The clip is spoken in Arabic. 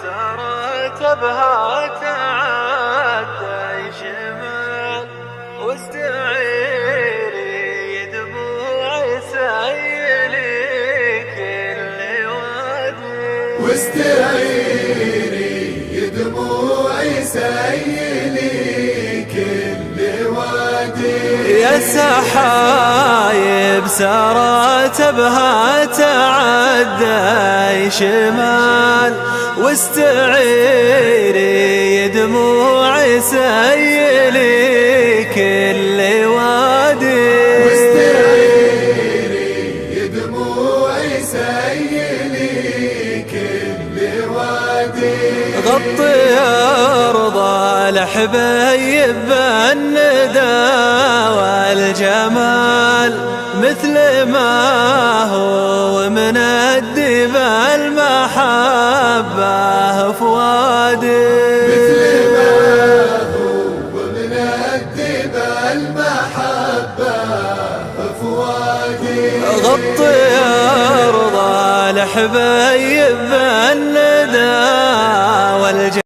سارت بها تعدى شمال واستعيري دموع سيلي كل وادي واستعيري دموع سيلي كل وادي يا سحايب سارت بها تعدى شمال واستعيري دموع سيلي كل وادي واستعيري دموع سيلي كل وادي غطي أرض الحبيب بالندى والجمال مثل ما هو من الدب المحبة فؤادي مثل ما هو من الدب المحبة فؤادي غطي أرض الحبيب بالندى